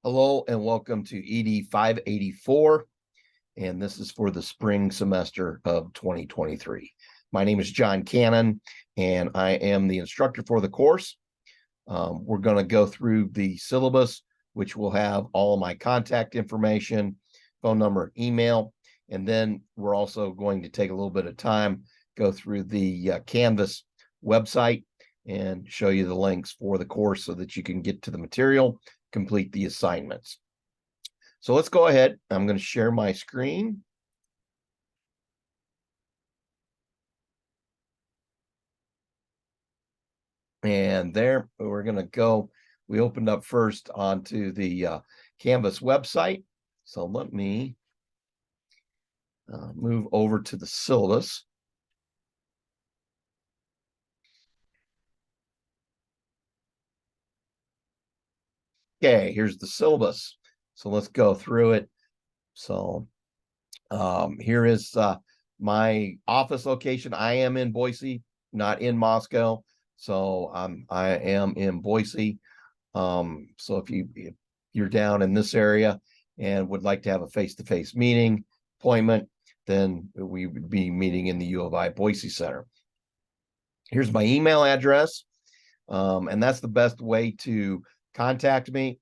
Hello and welcome to ED 584, and this is for the spring semester of 2023. My name is John Cannon, and I am the instructor for the course. We're going to go through the syllabus, which will have all of my contact information, phone number, email, and then we're also going to take a little bit of time, go through the Canvas website and show you the links for the course so that you can get to the material, complete the assignments. So let's go ahead. I'm going to share my screen. And there we're going to go. We opened up first onto the Canvas website. So let me move over to the syllabus. Okay, here's the syllabus. So let's go through it. So here is my office location. I am in Boise, not in Moscow. So I am in Boise. So if you're down in this area and would like to have a face-to-face meeting, appointment, then we would be meeting in the U of I Boise Center. Here's my email address. And that's the best way to contact me.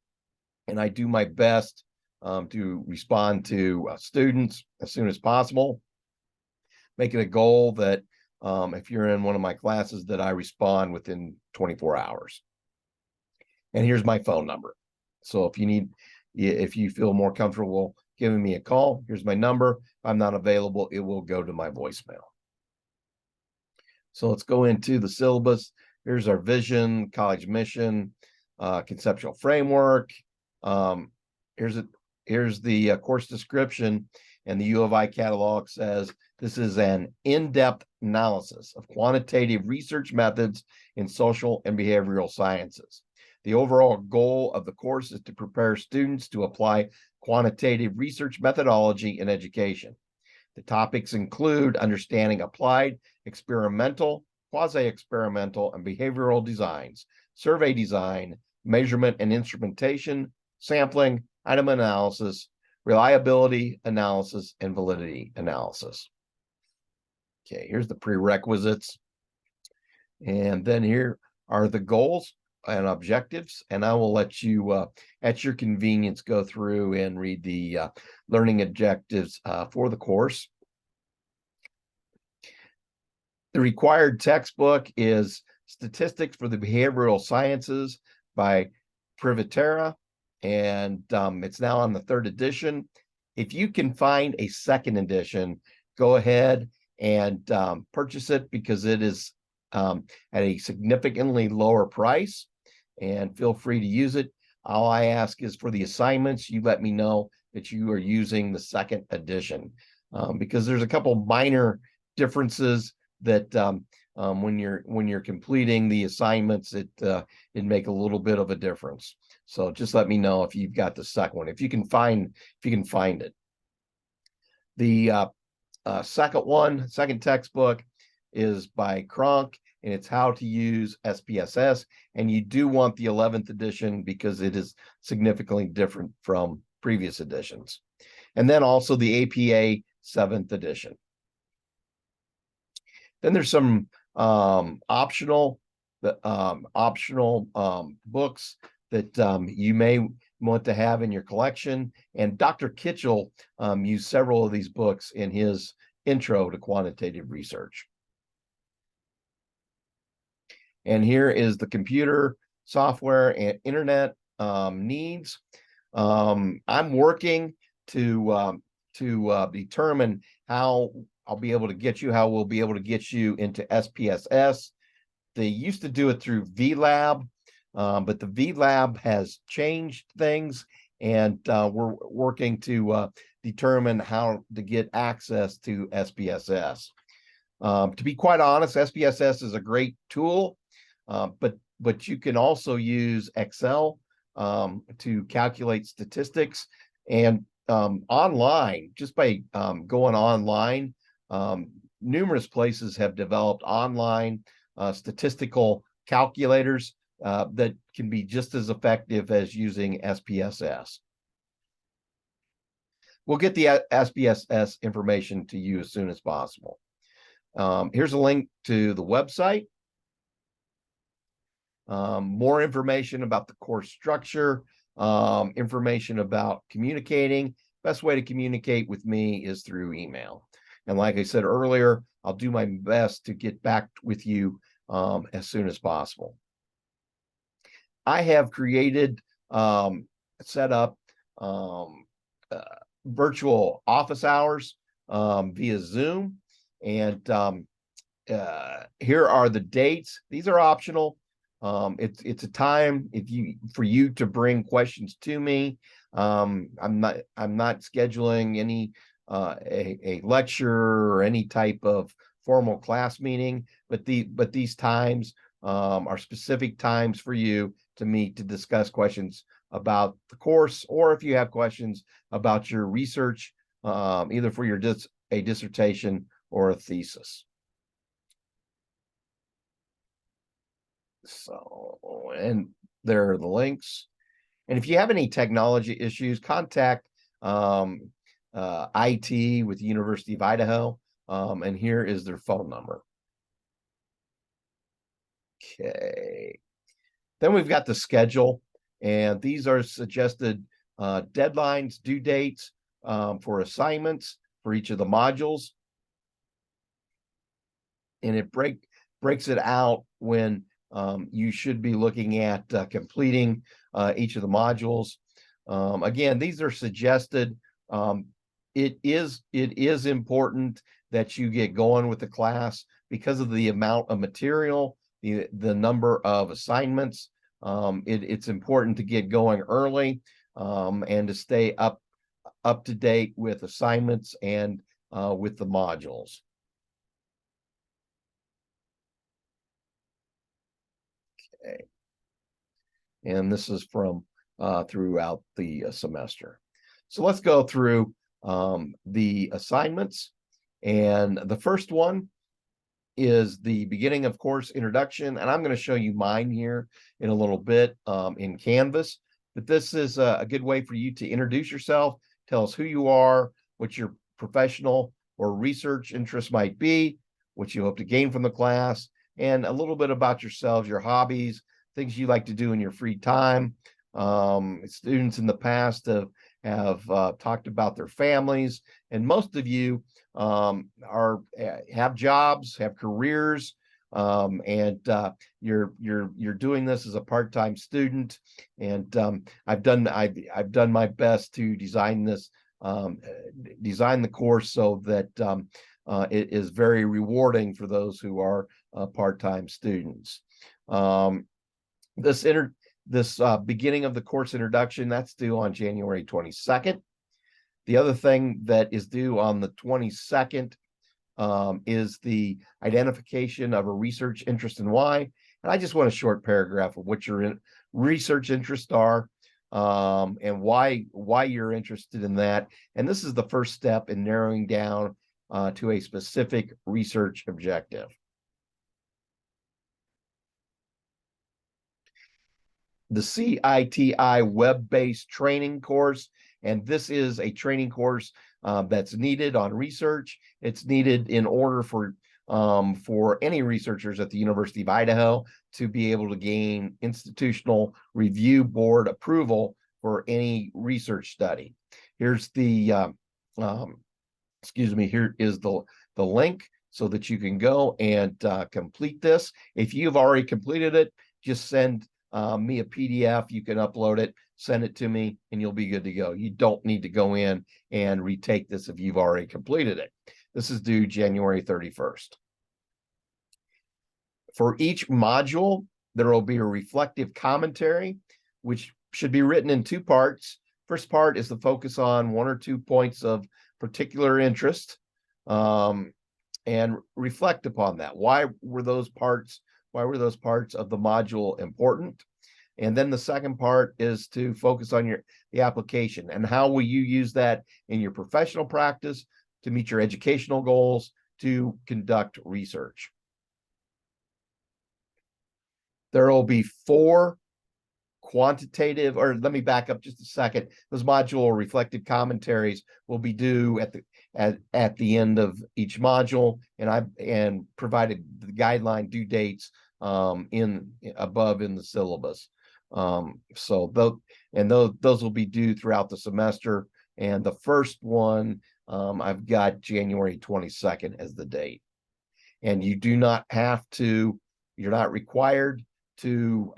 And I do my best to respond to students as soon as possible. Make it a goal that if you're in one of my classes, that I respond within 24 hours. And here's my phone number. So if you feel more comfortable giving me a call, here's my number. If I'm not available, it will go to my voicemail. So let's go into the syllabus. Here's our vision, college mission, conceptual framework. Here's the course description, and the U of I catalog says this is an in-depth analysis of quantitative research methods in social and behavioral sciences. The overall goal of the course is to prepare students to apply quantitative research methodology in education. The topics include understanding applied, experimental, quasi-experimental, and behavioral designs, survey design, measurement and instrumentation, sampling, item analysis, reliability analysis, and validity analysis. Okay, here's the prerequisites. And then here are the goals and objectives, and I will let you at your convenience go through and read the learning objectives for the course. The required textbook is Statistics for the Behavioral Sciences by Privatera, and it's now on the 3rd edition. If you can find a 2nd edition, go ahead and purchase it, because it is at a significantly lower price, and feel free to use it. All I ask is for the assignments, you let me know that you are using the 2nd edition, because there's a couple minor differences that when you're completing the assignments, it make a little bit of a difference. So just let me know if you've got the 2nd one, if you can find it. The second textbook is by Kronk, and it's How to Use SPSS. And you do want the 11th edition because it is significantly different from previous editions. And then also the APA 7th edition. Then there's some optional books that you may want to have in your collection. And Dr. Kitchell used several of these books in his intro to quantitative research. And here is the computer, software, and internet needs. I'm working to determine how we'll be able to get you into SPSS. They used to do it through VLab, but the VLab has changed things, and we're working to determine how to get access to SPSS. To be quite honest, SPSS is a great tool, but you can also use Excel to calculate statistics, and online, just by going online, numerous places have developed online statistical calculators that can be just as effective as using SPSS. We'll get the SPSS information to you as soon as possible. Here's a link to the website. More information about the course structure, information about communicating. Best way to communicate with me is through email. And like I said earlier, I'll do my best to get back with you as soon as possible. I have created, set up virtual office hours via Zoom. And here are the dates. These are optional. It's a time for you to bring questions to me. I'm not scheduling any a lecture or any type of formal class meeting, but these times are specific times for you to meet to discuss questions about the course, or if you have questions about your research, either for your a dissertation or a thesis. So, and there are the links. And if you have any technology issues, contact IT with the University of Idaho. And here is their phone number. Okay. Then we've got the schedule, and these are suggested deadlines, due dates for assignments for each of the modules. And it breaks it out when you should be looking at completing each of the modules. Again, these are suggested. It is important that you get going with the class because of the amount of material, the number of assignments. It's important to get going early and to stay up to date with assignments and with the modules. Okay. And this is from throughout the semester. So let's go through the assignments. And the first one is the beginning of course introduction. And I'm going to show you mine here in a little bit in Canvas. But this is a good way for you to introduce yourself, tell us who you are, what your professional or research interests might be, what you hope to gain from the class, and a little bit about yourselves, your hobbies, things you like to do in your free time. Students in the past have talked about their families, and most of you have jobs, have careers, and you're doing this as a part-time student. And I've done my best to design this, design the course so that it is very rewarding for those who are part-time students. This beginning of the course introduction, that's due on January 22nd. The other thing that is due on the 22nd is the identification of a research interest and why. And I just want a short paragraph of what your research interests are and why you're interested in that. And this is the first step in narrowing down to a specific research objective. The CITI web-based training course, and this is a training course that's needed on research. It's needed in order for any researchers at the University of Idaho to be able to gain institutional review board approval for any research study. Here's the here is the link so that you can go and complete this. If you've already completed it, just send me a PDF. You can upload it, send it to me, and you'll be good to go. You don't need to go in and retake this if you've already completed it. This is due January 31st. For each module, there will be a reflective commentary, which should be written in two parts. First part is to focus on one or 2 points of particular interest and reflect upon that. Why were those parts of the module important? And then the second part is to focus on the application and how will you use that in your professional practice to meet your educational goals, to conduct research. There will be 4 quantitative, or let me back up just a second. Those module reflective commentaries will be due at the end of each module, and provided the guideline due dates in above in the syllabus. So those will be due throughout the semester. And the first one, I've got January 22nd as the date. And you do not have to, you're not required to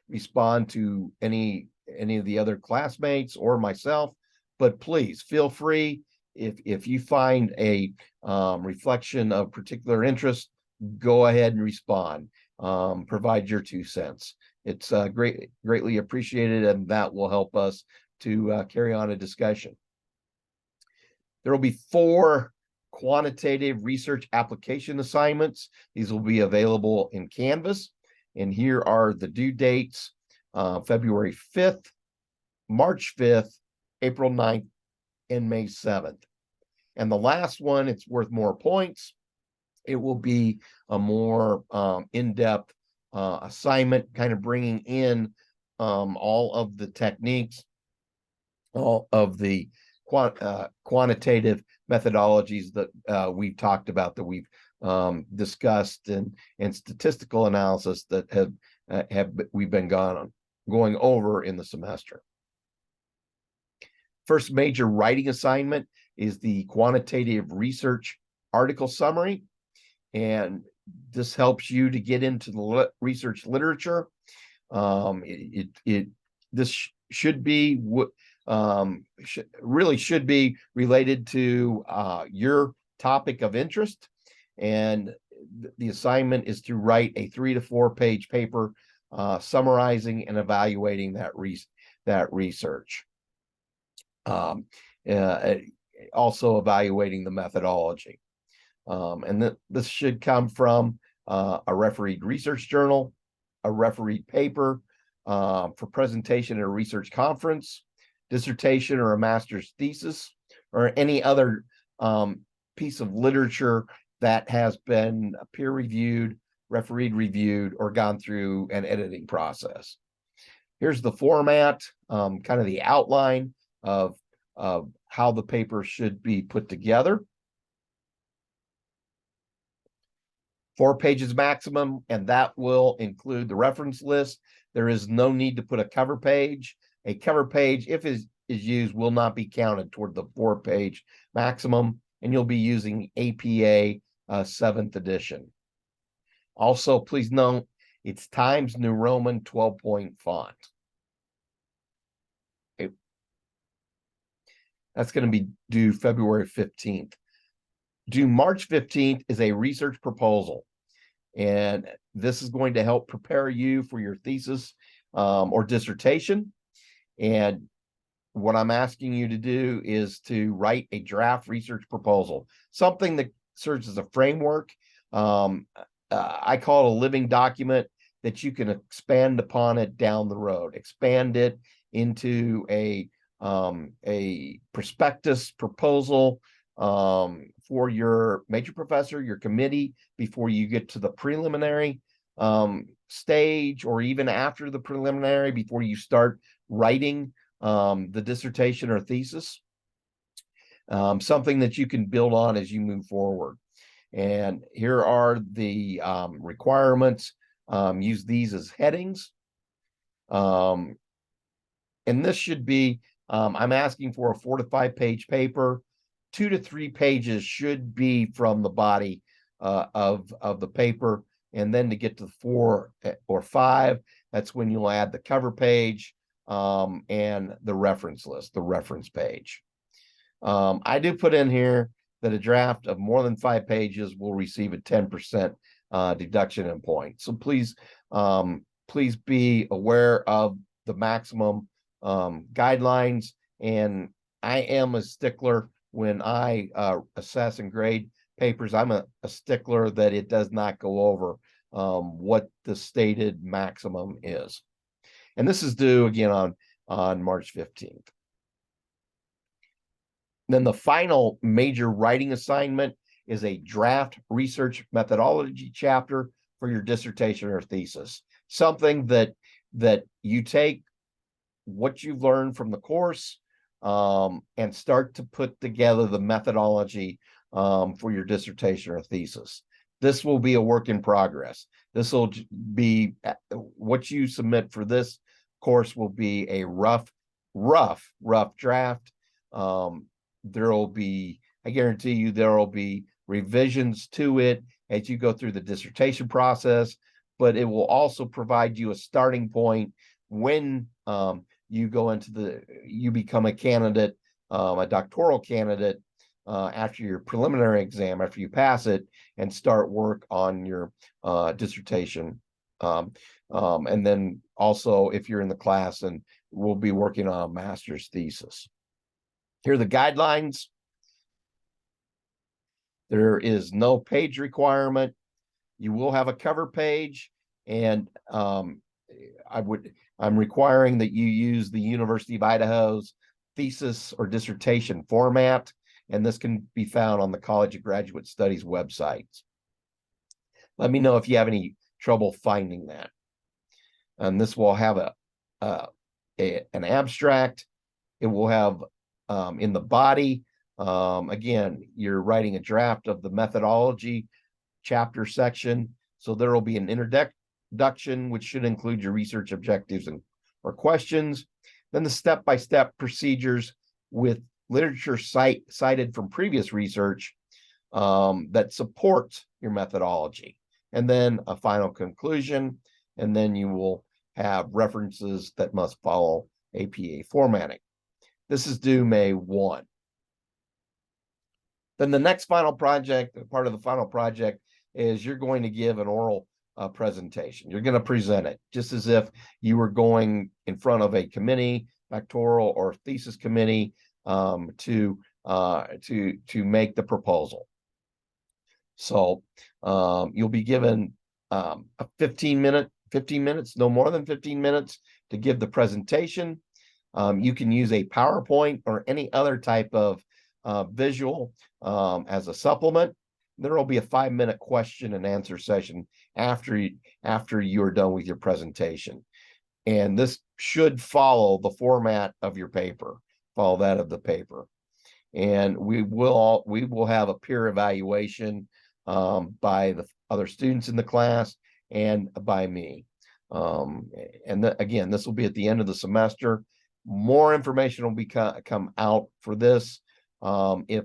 respond to any of the other classmates or myself, but please feel free, if you find a reflection of particular interest, go ahead and respond. Provide your 2 cents. It's greatly appreciated, and that will help us to carry on a discussion. There will be 4 quantitative research application assignments. These will be available in Canvas. And here are the due dates: February 5th, March 5th, April 9th, and May 7th. And the last one, it's worth more points. It will be a more in-depth assignment, kind of bringing in all of the techniques, all of the quantitative methodologies that we've talked about, that we've discussed, and statistical analysis that we've been going over in the semester. First major writing assignment is the quantitative research article summary, and this helps you to get into the research literature. This should be really should be related to your topic of interest, and the assignment is to write a 3 to 4 page paper summarizing and evaluating that research. Also evaluating the methodology. And this should come from a refereed research journal, a refereed paper for presentation at a research conference, dissertation or a master's thesis, or any other piece of literature that has been peer reviewed, refereed reviewed, or gone through an editing process. Here's the format, kind of the outline of how the paper should be put together. 4 pages maximum, and that will include the reference list. There is no need to put a cover page. A cover page, if it is used, will not be counted toward the 4-page maximum, and you'll be using APA 7th edition. Also, please note, it's Times New Roman 12-point font. Okay. That's going to be due February 15th. Due March 15th is a research proposal, and this is going to help prepare you for your thesis or dissertation. And what I'm asking you to do is to write a draft research proposal, something that serves as a framework. I call it a living document that you can expand upon it down the road, expand it into a prospectus proposal for your major professor, your committee, before you get to the preliminary stage, or even after the preliminary, before you start writing the dissertation or thesis. Something that you can build on as you move forward. And here are the requirements. Use these as headings. And this should be, I'm asking for a 4 to 5 page paper. 2 to 3 pages should be from the body of the paper. And then to get to 4 or 5, that's when you'll add the cover page and the reference list, the reference page. I do put in here that a draft of more than 5 pages will receive a 10% deduction in points. So please be aware of the maximum guidelines. And I am a stickler when I assess and grade papers. I'm a stickler that it does not go over what the stated maximum is. And this is due again on March 15th. Then the final major writing assignment is a draft research methodology chapter for your dissertation or thesis. something that you take what you've learned from the course and start to put together the methodology for your dissertation or thesis. This will be a work in progress. This will be what you submit for this course will be a rough draft. There will be, I guarantee you, there will be revisions to it as you go through the dissertation process, but it will also provide you a starting point when you go into you become a candidate, a doctoral candidate, after your preliminary exam, after you pass it, and start work on your dissertation. And then also, if you're in the class, and we'll be working on a master's thesis. Here are the guidelines. There is no page requirement. You will have a cover page, and I'm requiring that you use the University of Idaho's thesis or dissertation format, and this can be found on the College of Graduate Studies website. Let me know if you have any trouble finding that. And this will have an abstract. It will have in the body, again, you're writing a draft of the methodology chapter section. So there will be an introduction, which should include your research objectives or questions. Then the step-by-step procedures with literature cited from previous research that supports your methodology. And then a final conclusion. And then you will have references that must follow APA formatting. This is due May 1. Then the next final project, part of the final project, is you're going to give an oral presentation. You're going to present it just as if you were going in front of a committee, doctoral or thesis committee, to make the proposal. So you'll be given a 15 minutes, no more than 15 minutes to give the presentation. You can use a PowerPoint or any other type of visual as a supplement. There will be a 5-minute question and answer session after you're done with your presentation. And this should follow the format of your paper, follow that of the paper. And we will have a peer evaluation by the other students in the class and by me. Again, this will be at the end of the semester. More information will come out for this. If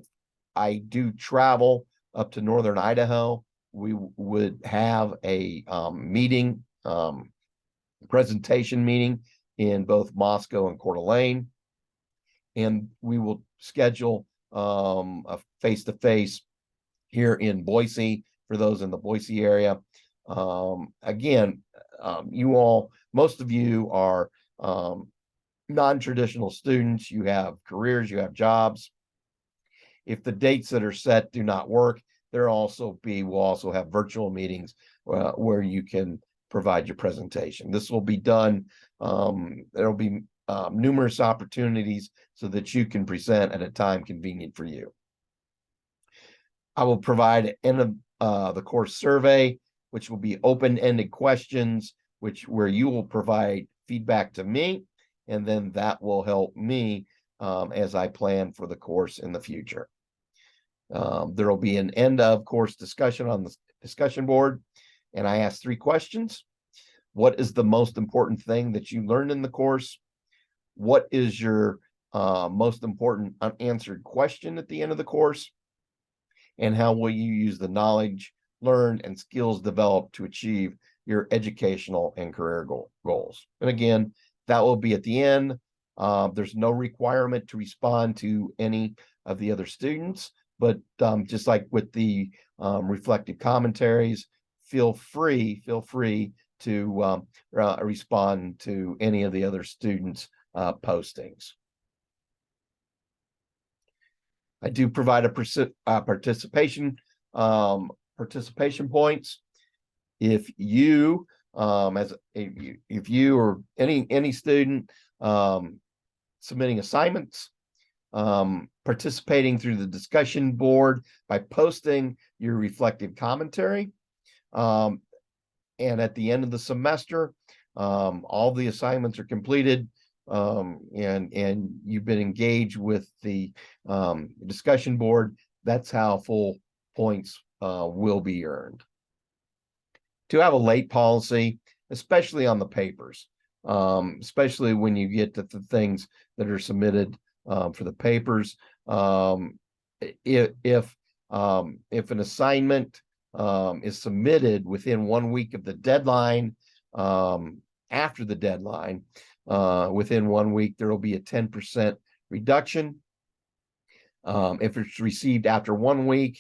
I do travel up to northern Idaho, we would have a presentation meeting in both Moscow and Coeur d'Alene, and we will schedule a face-to-face here in Boise for those in the Boise area. Again, most of you are non-traditional students. You have careers, you have jobs. If the dates that are set do not work, we'll also have virtual meetings where you can provide your presentation. This will be done. There'll be numerous opportunities so that you can present at a time convenient for you. I will provide an end of the course survey, which will be open-ended questions, where you will provide feedback to me, and then that will help me as I plan for the course in the future. There will be an end of course discussion on the discussion board, and I ask 3 questions. What is the most important thing that you learned in the course? What is your most important unanswered question at the end of the course? And how will you use the knowledge learned and skills developed to achieve your educational and career goals? And again, that will be at the end. There's no requirement to respond to any of the other students, but just like with the reflective commentaries, feel free to respond to any of the other students' postings. I do provide a participation points. If you or any student submitting assignments, participating through the discussion board by posting your reflective commentary, And at the end of the semester, all the assignments are completed, and you've been engaged with the discussion board. That's how full points will be earned. To have a late policy, especially on the papers, especially when you get to the things that are submitted for the papers. If an assignment is submitted within 1 week of the deadline, after the deadline, within 1 week, there will be a 10% reduction. If it's received after 1 week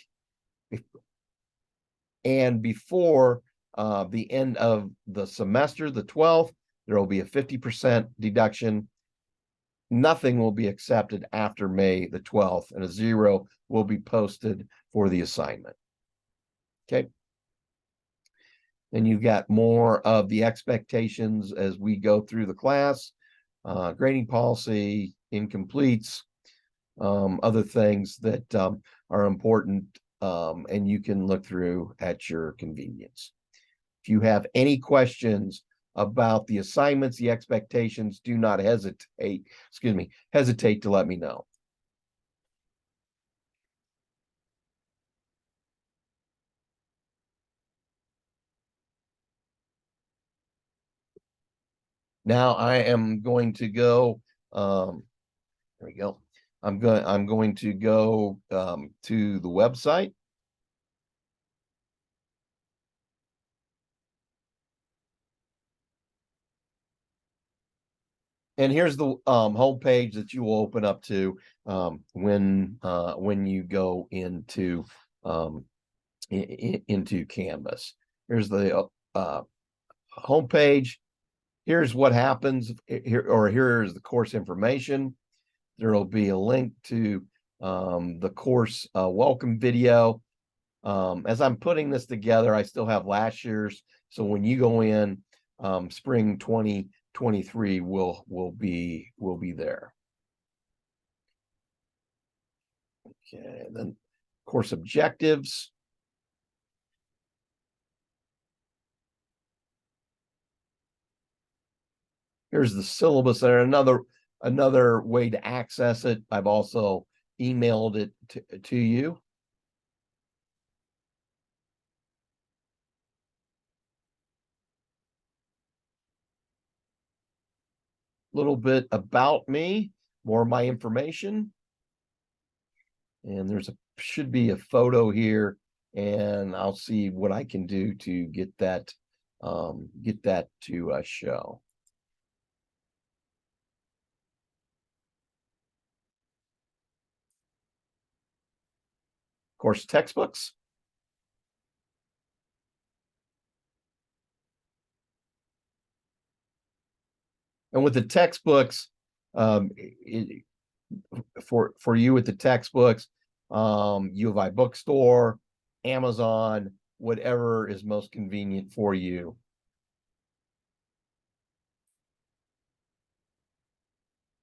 and before the end of the semester, the 12th, there will be a 50% deduction. Nothing will be accepted after May the 12th, and a 0 will be posted for the assignment. Okay. Then you've got more of the expectations as we go through the class, grading policy, incompletes, other things that are important, and you can look through at your convenience. If you have any questions about the assignments, the expectations, do not hesitate to let me know. Now I am going to go, there we go. I'm going to go to the website. And here's the home page that you will open up to when you go into Canvas. Here's the home page. Here's what happens here, here's the course information. There will be a link to the course welcome video. As I'm putting this together, I still have last year's. So when you go in, spring 2023 will be there. Okay, and then course objectives. Here's the syllabus there. Another way to access it. I've also emailed it to you. Little bit about me, more of my information. And there's should be a photo here, and I'll see what I can do to get that to show. Course textbooks. And with the textbooks, for you with the textbooks, U of I bookstore, Amazon, whatever is most convenient for you.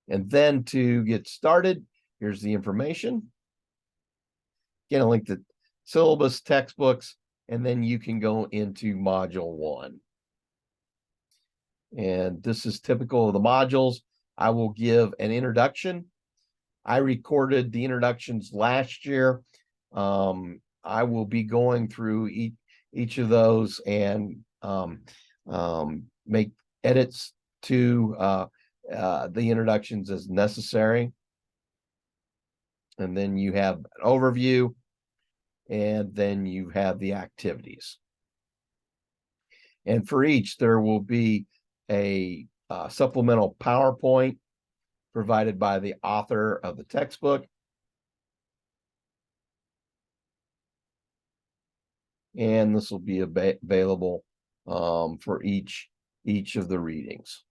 And then to get started, here's the information. Again, I'll link the syllabus, textbooks, and then you can go into module 1. And this is typical of the modules. I will give an introduction. I recorded the introductions last year. I will be going through each of those and make edits to the introductions as necessary. And then you have an overview, and then you have the activities. And for each, there will be a supplemental PowerPoint provided by the author of the textbook. And this will be available for each of the readings.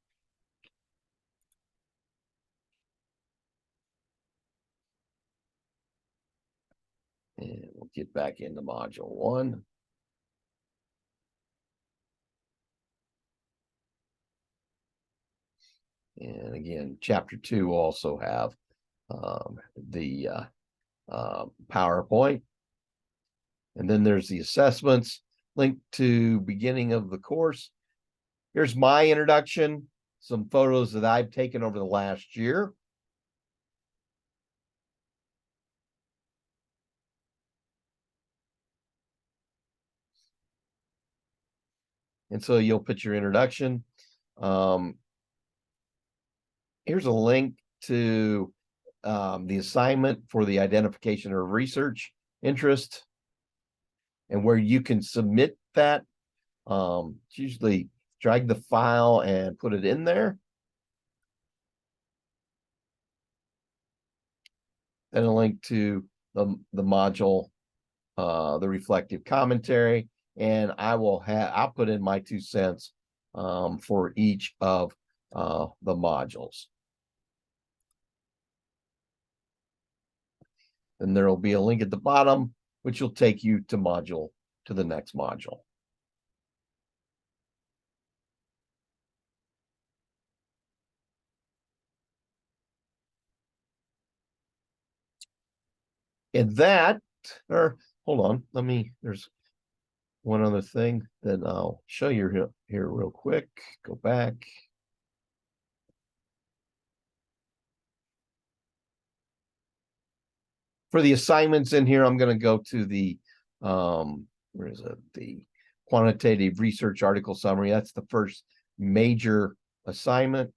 And we'll get back into module 1. And again, chapter 2 will also have the PowerPoint. And then there's the assessments. link to beginning of the course. Here's my introduction, some photos that I've taken over the last year. And so you'll put your introduction. Here's a link to the assignment for the identification of research interest and where you can submit that. Usually drag the file and put it in there. Then a link to the module, the reflective commentary, and I'll put in my 2 cents for each of the modules. Then there will be a link at the bottom, which will take you to the next module. And that, or hold on, there's one other thing that I'll show you here real quick. Go back. For the assignments in here, I'm going to go to the, where is it? The quantitative research article summary. That's the first major assignment.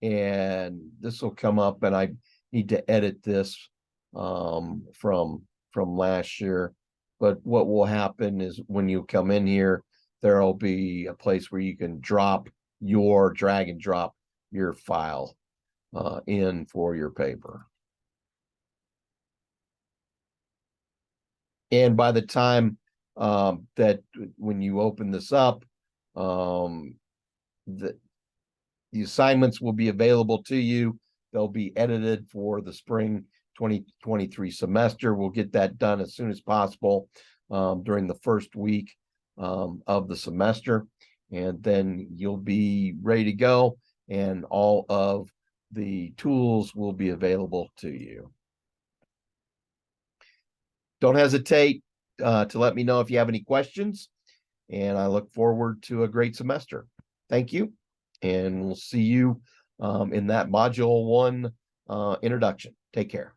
And this will come up, and I need to edit this from last year. But what will happen is when you come in here, there'll be a place where you can drag and drop your file in for your paper. And by the time that when you open this up, the assignments will be available to you. They'll be edited for the spring 2023 semester. We'll get that done as soon as possible during the first week of the semester. And then you'll be ready to go, and all of the tools will be available to you. Don't hesitate to let me know if you have any questions, and I look forward to a great semester. Thank you, and we'll see you in that module 1 introduction. Take care.